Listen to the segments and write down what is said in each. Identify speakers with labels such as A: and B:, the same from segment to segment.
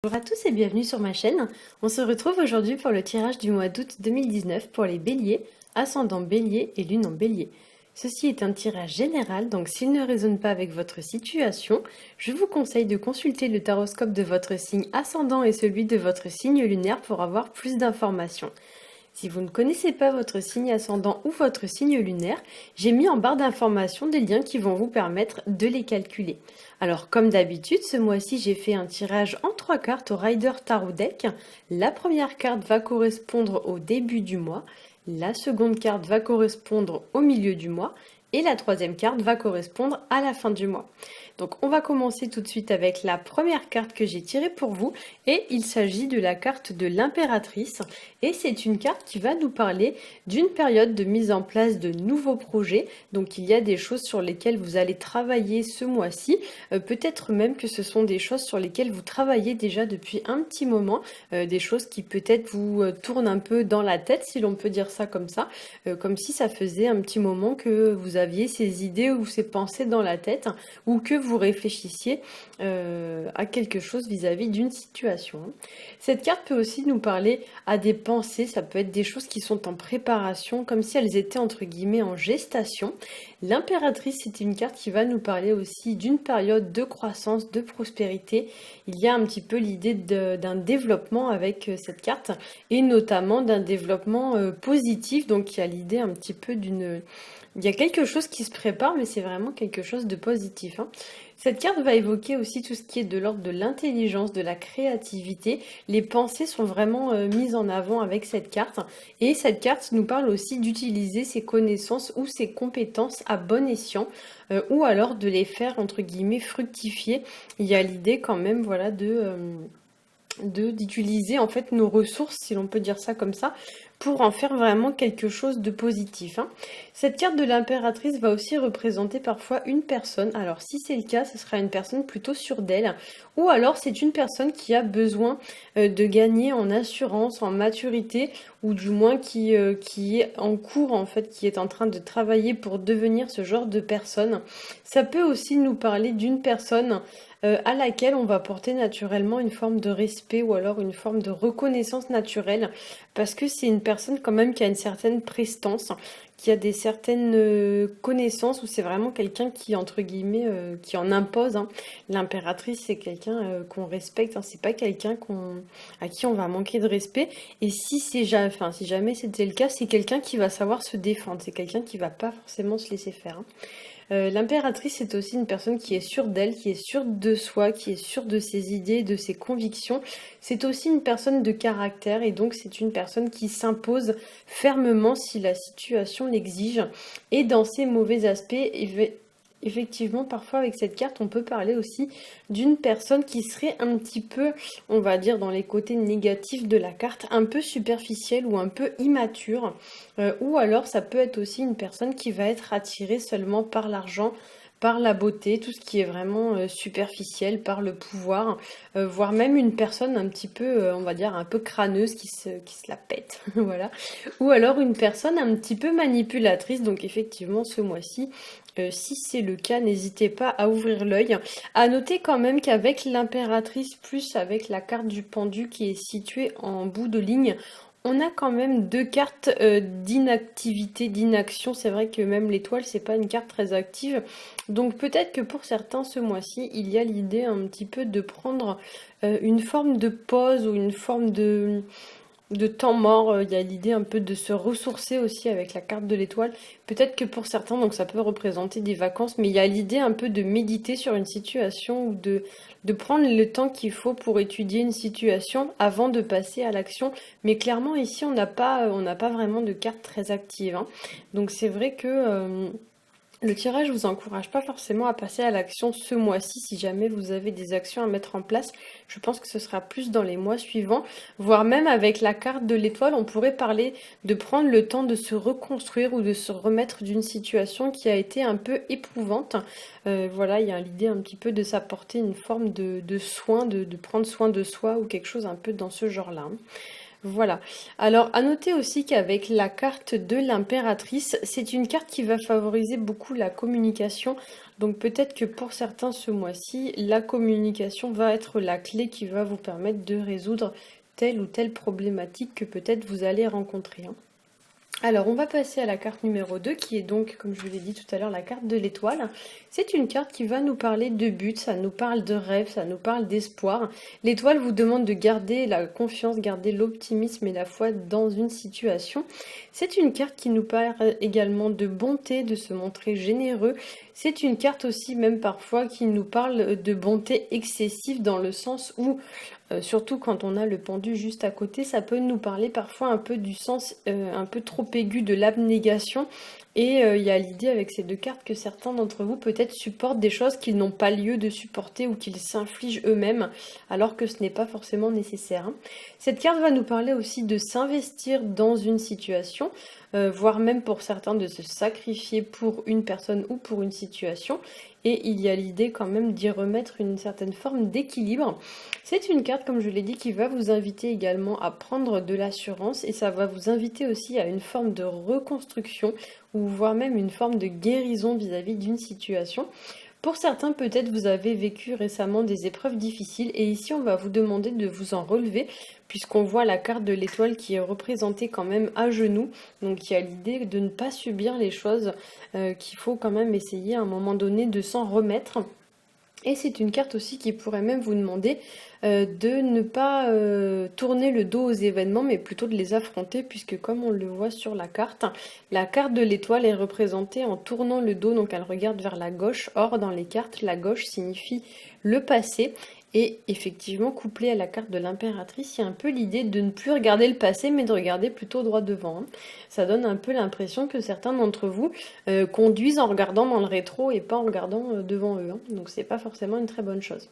A: Bonjour à tous et bienvenue sur ma chaîne. On se retrouve aujourd'hui pour le tirage du mois d'août 2019 pour les béliers, ascendant bélier et lune en bélier. Ceci est un tirage général, donc s'il ne résonne pas avec votre situation, je vous conseille de consulter le taroscope de votre signe ascendant et celui de votre signe lunaire pour avoir plus d'informations. Si vous ne connaissez pas votre signe ascendant ou votre signe lunaire, j'ai mis en barre d'informations des liens qui vont vous permettre de les calculer. Alors comme d'habitude, ce mois-ci j'ai fait un tirage en 3 cartes au Rider Tarot Deck. La première carte va correspondre au début du mois, la seconde carte va correspondre au milieu du mois et la troisième carte va correspondre à la fin du mois. Donc on va commencer tout de suite avec la première carte que j'ai tirée pour vous et il s'agit de la carte de l'impératrice et c'est une carte qui va nous parler d'une période de mise en place de nouveaux projets. Donc il y a des choses sur lesquelles vous allez travailler ce mois-ci, peut-être même que ce sont des choses sur lesquelles vous travaillez déjà depuis un petit moment, des choses qui peut-être vous tournent un peu dans la tête si l'on peut dire ça, comme si ça faisait un petit moment que vous aviez ces idées ou ces pensées dans la tête ou que vous réfléchissiez à quelque chose vis-à-vis d'une situation. Cette carte peut aussi nous parler à des pensées, ça peut être des choses qui sont en préparation, comme si elles étaient entre guillemets en gestation. L'impératrice, c'est une carte qui va nous parler aussi d'une période de croissance, de prospérité. Il y a un petit peu l'idée d'un développement avec cette carte, et notamment d'un développement positif, donc il y a l'idée un petit peu d'une... Il y a quelque chose qui se prépare, mais c'est vraiment quelque chose de positif, hein. Cette carte va évoquer aussi tout ce qui est de l'ordre de l'intelligence, de la créativité. Les pensées sont vraiment mises en avant avec cette carte. Et cette carte nous parle aussi d'utiliser ses connaissances ou ses compétences à bon escient, ou alors de les faire, entre guillemets, fructifier. Il y a l'idée quand même, voilà, d'utiliser en fait nos ressources, si l'on peut dire ça comme ça, pour en faire vraiment quelque chose de positif, hein. Cette carte de l'impératrice va aussi représenter parfois une personne. Alors si c'est le cas, ce sera une personne plutôt sûre d'elle, ou alors c'est une personne qui a besoin de gagner en assurance, en maturité, ou du moins qui est en cours en fait, qui est en train de travailler pour devenir ce genre de personne. Ça peut aussi nous parler d'une personne à laquelle on va porter naturellement une forme de respect ou alors une forme de reconnaissance naturelle, parce que c'est une personne quand même qui a une certaine prestance, qui a des certaines connaissances, ou c'est vraiment quelqu'un qui, entre guillemets, qui en impose, hein. L'impératrice, c'est quelqu'un qu'on respecte, hein. C'est pas quelqu'un à qui on va manquer de respect. Et si jamais c'était le cas, c'est quelqu'un qui va savoir se défendre, c'est quelqu'un qui va pas forcément se laisser faire, hein. L'impératrice, c'est aussi une personne qui est sûre d'elle, qui est sûre de soi, qui est sûre de ses idées, de ses convictions. C'est aussi une personne de caractère et donc c'est une personne qui s'impose fermement si la situation l'exige. Et dans ses mauvais aspects, effectivement, parfois avec cette carte, on peut parler aussi d'une personne qui serait un petit peu, on va dire dans les côtés négatifs de la carte, un peu superficielle ou un peu immature. Ou alors ça peut être aussi une personne qui va être attirée seulement par l'argent, par la beauté, tout ce qui est vraiment superficiel, par le pouvoir, voire même une personne un petit peu, on va dire, un peu crâneuse qui se la pète, voilà. Ou alors une personne un petit peu manipulatrice, donc effectivement ce mois-ci, si c'est le cas, n'hésitez pas à ouvrir l'œil. À noter quand même qu'avec l'impératrice, plus avec la carte du pendu qui est située en bout de ligne, on a quand même deux cartes d'inactivité, d'inaction. C'est vrai que même l'étoile, c'est pas une carte très active. Donc peut-être que pour certains, ce mois-ci, il y a l'idée un petit peu de prendre une forme de pause ou une forme de temps mort. Il y a l'idée un peu de se ressourcer aussi avec la carte de l'étoile. Peut-être que pour certains, donc ça peut représenter des vacances, mais il y a l'idée un peu de méditer sur une situation ou de prendre le temps qu'il faut pour étudier une situation avant de passer à l'action. Mais clairement, ici, on n'a pas vraiment de carte très active, hein. Donc c'est vrai que... le tirage vous encourage pas forcément à passer à l'action ce mois-ci si jamais vous avez des actions à mettre en place. Je pense que ce sera plus dans les mois suivants, voire même avec la carte de l'étoile, on pourrait parler de prendre le temps de se reconstruire ou de se remettre d'une situation qui a été un peu éprouvante. Voilà, il y a l'idée un petit peu de s'apporter une forme de soin, de prendre soin de soi ou quelque chose un peu dans ce genre-là, hein. Voilà. Alors, à noter aussi qu'avec la carte de l'impératrice, c'est une carte qui va favoriser beaucoup la communication. Donc, peut-être que pour certains, ce mois-ci, la communication va être la clé qui va vous permettre de résoudre telle ou telle problématique que peut-être vous allez rencontrer, hein. Alors, on va passer à la carte numéro 2, qui est donc, comme je vous l'ai dit tout à l'heure, la carte de l'étoile. C'est une carte qui va nous parler de but, ça nous parle de rêve, ça nous parle d'espoir. L'étoile vous demande de garder la confiance, garder l'optimisme et la foi dans une situation. C'est une carte qui nous parle également de bonté, de se montrer généreux. C'est une carte aussi, même parfois, qui nous parle de bonté excessive dans le sens où surtout quand on a le pendu juste à côté, ça peut nous parler parfois un peu du sens un peu trop aigu de l'abnégation. Et il y a l'idée avec ces deux cartes que certains d'entre vous peut-être supportent des choses qu'ils n'ont pas lieu de supporter ou qu'ils s'infligent eux-mêmes, alors que ce n'est pas forcément nécessaire, hein. Cette carte va nous parler aussi de s'investir dans une situation, voire même pour certains de se sacrifier pour une personne ou pour une situation. Et il y a l'idée quand même d'y remettre une certaine forme d'équilibre. C'est une carte, comme je l'ai dit, qui va vous inviter également à prendre de l'assurance et ça va vous inviter aussi à une forme de reconstruction ou voire même une forme de guérison vis-à-vis d'une situation. Pour certains, peut-être vous avez vécu récemment des épreuves difficiles et ici on va vous demander de vous en relever puisqu'on voit la carte de l'étoile qui est représentée quand même à genoux. Donc il y a l'idée de ne pas subir les choses, qu'il faut quand même essayer à un moment donné de s'en remettre. Et c'est une carte aussi qui pourrait même vous demander de ne pas tourner le dos aux événements, mais plutôt de les affronter, puisque comme on le voit sur la carte de l'étoile est représentée en tournant le dos, donc elle regarde vers la gauche. Or, dans les cartes, la gauche signifie le passé. Et effectivement, couplé à la carte de l'impératrice, il y a un peu l'idée de ne plus regarder le passé, mais de regarder plutôt droit devant, hein. Ça donne un peu l'impression que certains d'entre vous conduisent en regardant dans le rétro et pas en regardant devant eux, hein. Donc c'est pas forcément une très bonne chose.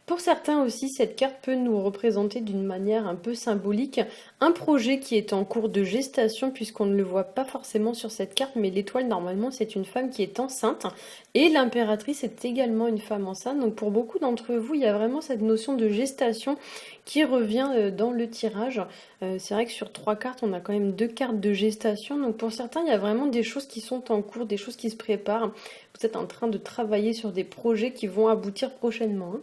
A: Pour certains aussi, cette carte peut nous représenter d'une manière un peu symbolique un projet qui est en cours de gestation, puisqu'on ne le voit pas forcément sur cette carte, mais l'étoile, normalement, c'est une femme qui est enceinte, et l'impératrice est également une femme enceinte. Donc pour beaucoup d'entre vous, il y a vraiment cette notion de gestation qui revient dans le tirage. C'est vrai que sur 3 cartes, on a quand même 2 cartes de gestation. Donc pour certains, il y a vraiment des choses qui sont en cours, des choses qui se préparent. Vous êtes en train de travailler sur des projets qui vont aboutir prochainement, hein.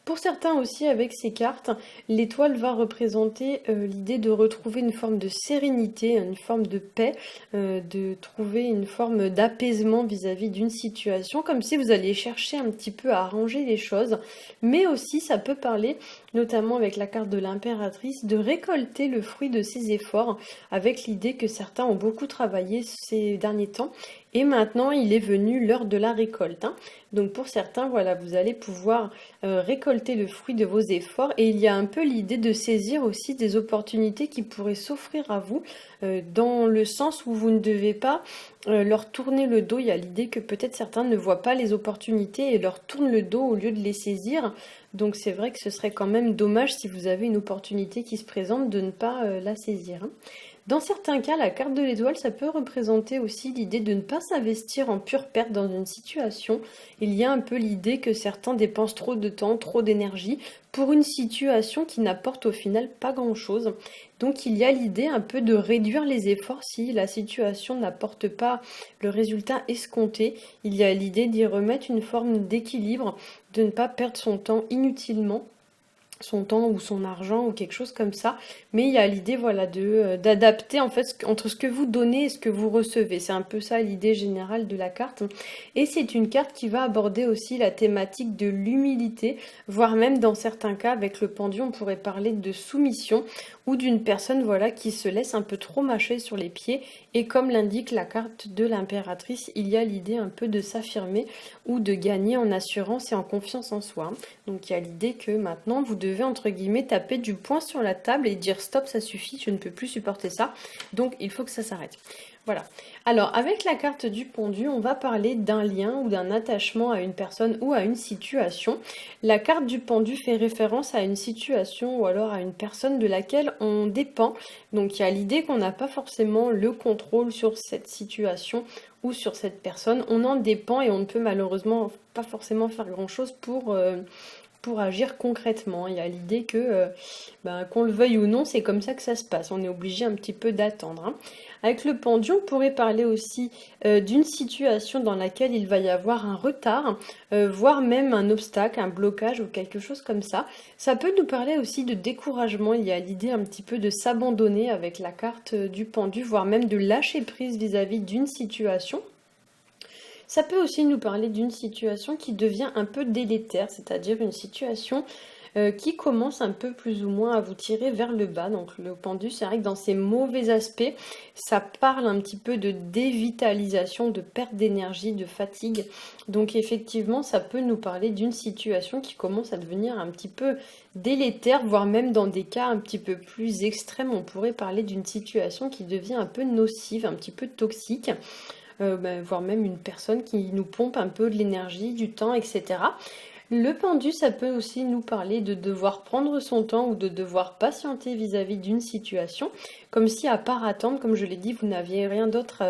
A: Pour certains aussi, avec ces cartes, l'étoile va représenter l'idée de retrouver une forme de sérénité, une forme de paix, de trouver une forme d'apaisement vis-à-vis d'une situation, comme si vous alliez chercher un petit peu à arranger les choses. Mais aussi, ça peut parler, notamment avec la carte de l'impératrice, de récolter le fruit de ses efforts, avec l'idée que certains ont beaucoup travaillé ces derniers temps. Et maintenant, il est venu l'heure de la récolte, hein. Donc pour certains, voilà, vous allez pouvoir récolter le fruit de vos efforts. Et il y a un peu l'idée de saisir aussi des opportunités qui pourraient s'offrir à vous, dans le sens où vous ne devez pas leur tourner le dos. Il y a l'idée que peut-être certains ne voient pas les opportunités et leur tournent le dos au lieu de les saisir. Donc c'est vrai que ce serait quand même dommage si vous avez une opportunité qui se présente de ne pas la saisir, hein. Dans certains cas, la carte de l'étoile, ça peut représenter aussi l'idée de ne pas s'investir en pure perte dans une situation. Il y a un peu l'idée que certains dépensent trop de temps, trop d'énergie pour une situation qui n'apporte au final pas grand-chose. Donc il y a l'idée un peu de réduire les efforts si la situation n'apporte pas le résultat escompté. Il y a l'idée d'y remettre une forme d'équilibre, de ne pas perdre son temps inutilement, son temps ou son argent ou quelque chose comme ça, mais il y a l'idée, voilà, de d'adapter en fait entre ce que vous donnez et ce que vous recevez. C'est un peu ça l'idée générale de la carte, et c'est une carte qui va aborder aussi la thématique de l'humilité, voire même dans certains cas avec le pendu on pourrait parler de soumission ou d'une personne, voilà, qui se laisse un peu trop mâcher sur les pieds. Et comme l'indique la carte de l'impératrice, il y a l'idée un peu de s'affirmer ou de gagner en assurance et en confiance en soi. Donc il y a l'idée que maintenant vous devez entre guillemets taper du poing sur la table et dire stop, ça suffit, je ne peux plus supporter ça, donc il faut que ça s'arrête. Voilà. Alors avec la carte du pendu, on va parler d'un lien ou d'un attachement à une personne ou à une situation. La carte du pendu fait référence à une situation ou alors à une personne de laquelle on dépend. Donc il y a l'idée qu'on n'a pas forcément le contrôle sur cette situation ou sur cette personne. On en dépend et on ne peut malheureusement pas forcément faire grand-chose pour agir concrètement. Il y a l'idée que, qu'on le veuille ou non, c'est comme ça que ça se passe. On est obligé un petit peu d'attendre, hein. Avec le pendu, on pourrait parler aussi d'une situation dans laquelle il va y avoir un retard, voire même un obstacle, un blocage ou quelque chose comme ça. Ça peut nous parler aussi de découragement. Il y a l'idée un petit peu de s'abandonner avec la carte du pendu, voire même de lâcher prise vis-à-vis d'une situation. Ça peut aussi nous parler d'une situation qui devient un peu délétère, c'est-à-dire une situation qui commence un peu plus ou moins à vous tirer vers le bas. Donc le pendu, c'est vrai que dans ses mauvais aspects, ça parle un petit peu de dévitalisation, de perte d'énergie, de fatigue. Donc effectivement, ça peut nous parler d'une situation qui commence à devenir un petit peu délétère, voire même dans des cas un petit peu plus extrêmes, on pourrait parler d'une situation qui devient un peu nocive, un petit peu toxique. Voire même une personne qui nous pompe un peu de l'énergie, du temps, etc. Le pendu, ça peut aussi nous parler de devoir prendre son temps ou de devoir patienter vis-à-vis d'une situation, comme si à part attendre, comme je l'ai dit, vous n'aviez rien d'autre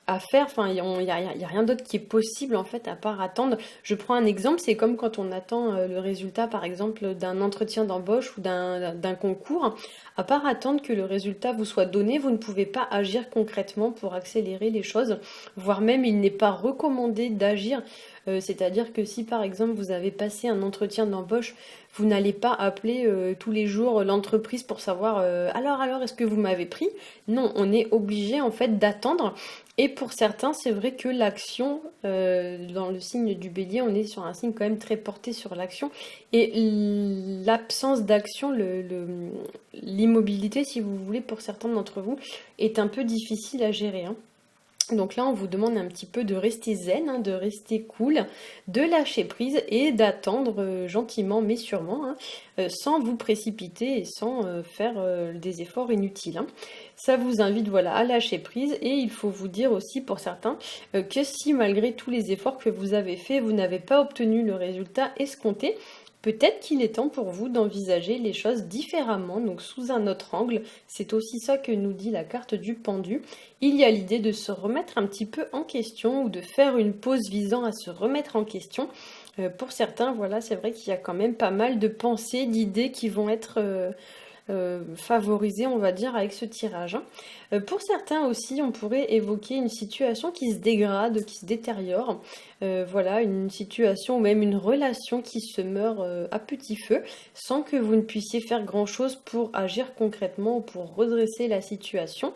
A: à faire, enfin il n'y a rien d'autre qui est possible en fait à part attendre. Je prends un exemple, c'est comme quand on attend le résultat par exemple d'un entretien d'embauche ou d'un concours. À part attendre que le résultat vous soit donné, vous ne pouvez pas agir concrètement pour accélérer les choses, voire même il n'est pas recommandé d'agir. C'est-à-dire que si par exemple vous avez passé un entretien d'embauche, vous n'allez pas appeler tous les jours l'entreprise pour savoir alors est-ce que vous m'avez pris? Non, on est obligé en fait d'attendre. Et pour certains, c'est vrai que l'action, dans le signe du bélier, on est sur un signe quand même très porté sur l'action. Et l'absence d'action, l'immobilité, si vous voulez, pour certains d'entre vous, est un peu difficile à gérer, hein. Donc là, on vous demande un petit peu de rester zen, hein, de rester cool, de lâcher prise et d'attendre gentiment mais sûrement, hein, sans vous précipiter et sans faire des efforts inutiles, hein. Ça vous invite voilà, à lâcher prise et il faut vous dire aussi pour certains que si malgré tous les efforts que vous avez faits, vous n'avez pas obtenu le résultat escompté, peut-être qu'il est temps pour vous d'envisager les choses différemment, donc sous un autre angle. C'est aussi ça que nous dit la carte du pendu. Il y a l'idée de se remettre un petit peu en question ou de faire une pause visant à se remettre en question. Pour certains, voilà, c'est vrai qu'il y a quand même pas mal de pensées, d'idées qui vont être favorisées, on va dire, avec ce tirage, hein. Pour certains aussi, on pourrait évoquer une situation qui se dégrade, qui se détériore. Voilà, une situation ou même une relation qui se meurt à petit feu, sans que vous ne puissiez faire grand-chose pour agir concrètement ou pour redresser la situation.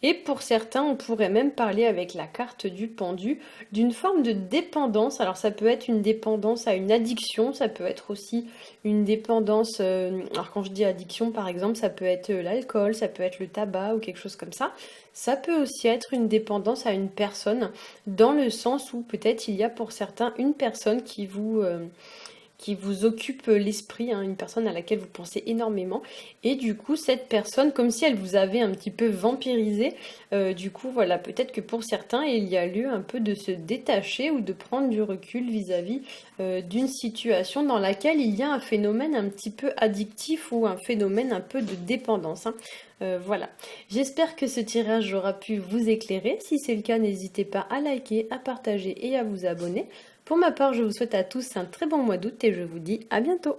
A: Et pour certains, on pourrait même parler avec la carte du pendu d'une forme de dépendance. Alors ça peut être une dépendance à une addiction, ça peut être aussi une dépendance, alors quand je dis addiction par exemple, ça peut être l'alcool, ça peut être le tabac ou quelque chose comme ça. Ça peut aussi être une dépendance à une personne, dans le sens où peut-être il y a pour certains une personne qui vous occupe l'esprit, hein, une personne à laquelle vous pensez énormément. Et du coup, cette personne, comme si elle vous avait un petit peu vampirisé, du coup, voilà, peut-être que pour certains, il y a lieu un peu de se détacher ou de prendre du recul vis-à-vis d'une situation dans laquelle il y a un phénomène un petit peu addictif ou un phénomène un peu de dépendance, hein. Voilà, j'espère que ce tirage aura pu vous éclairer. Si c'est le cas, n'hésitez pas à liker, à partager et à vous abonner. Pour ma part, je vous souhaite à tous un très bon mois d'août et je vous dis à bientôt.